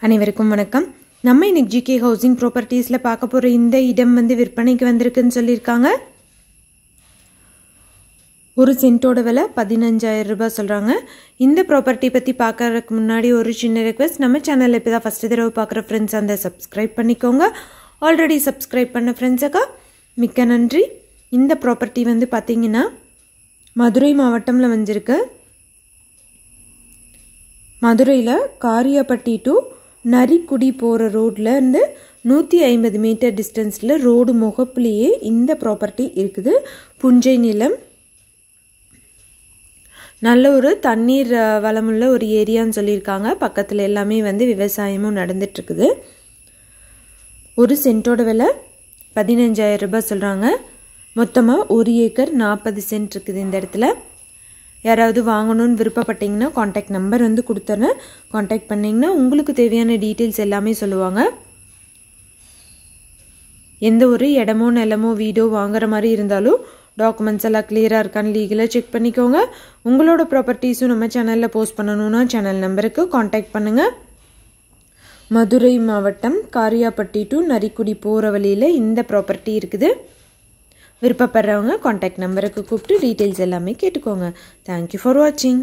அனைவருக்கும் வணக்கம். நம்ம இன்னைக்கு ஜிகே ஹவுசிங் ப்ராப்பர்ட்டிஸ்ல பார்க்க போற இந்த இடம் வந்து விற்பனைக்கு வந்திருக்குன்னு சொல்லியிருக்காங்க. ஒரு சென்ட்டோட விலை 15,000 ரூபாய் சொல்றாங்க. இந்த ப்ராப்பர்ட்டி பத்தி பார்க்கறதுக்கு முன்னாடி ஒரு சின்ன ரெக்வெஸ்ட், நம்ம சேனல்ல இப்பதான் ஃபர்ஸ்ட் தடவை பார்க்குற ஃப்ரெண்ட்ஸ் அந்த சப்ஸ்கிரைப் பண்ணிக்கோங்க. ஆல்ரெடி சப்ஸ்கிரைப் பண்ண ஃப்ரெண்ட்ஸுக்கா மிக்க நன்றி. இந்த ப்ராப்பர்ட்டி வந்து பார்த்தீங்கன்னா மதுரை மாவட்டம்ல வந்திருக்கு. மதுரையில் காரியாபட்டி டு நரிக்குடி போகிற ரோட்டில் இருந்து 150 மீட்டர் டிஸ்டன்ஸில் ரோடு முகப்புலேயே இந்த ப்ராப்பர்ட்டி இருக்குது. புஞ்சை நிலம், நல்ல ஒரு தண்ணீர் வளமுள்ள ஒரு ஏரியான்னு சொல்லியிருக்காங்க. பக்கத்தில் எல்லாமே வந்து விவசாயமும் நடந்துட்டுருக்குது. ஒரு சென்ட்டோட விலை 15,000 ரூபாய் சொல்கிறாங்க. மொத்தமாக 1 ஏக்கர் 40 சென்ட் இருக்குது இந்த இடத்துல. யாராவது வாங்கணும்னு விருப்பப்பட்டீங்கன்னா காண்டாக்ட் நம்பர் வந்து கொடுத்துறேன். காண்டாக்ட் பண்ணிங்கன்னா உங்களுக்கு தேவையான டீட்டெயில்ஸ் எல்லாமே சொல்லுவாங்க. எந்த ஒரு இடமோ நிலமோ வீடோ வாங்குற மாதிரி இருந்தாலும் டாக்குமெண்ட்ஸ் எல்லாம் கிளியராக இருக்கான்னு லீகலாக செக் பண்ணிக்கோங்க. உங்களோட ப்ராப்பர்ட்டிஸும் நம்ம சேனலில் போஸ்ட் பண்ணணுன்னா சேனல் நம்பருக்கு காண்டாக்ட் பண்ணுங்கள். மதுரை மாவட்டம் காரியாபட்டி டு நரிக்குடி போகிற வழியில் இந்த ப்ராப்பர்ட்டி இருக்குது. விருப்பப்படுறவங்க காண்டாக்ட் நம்பருக்கு கூப்பிட்டு டீட்டெயில்ஸ் எல்லாமே கேட்டுக்கோங்க. தேங்க்யூ ஃபார் வாட்சிங்.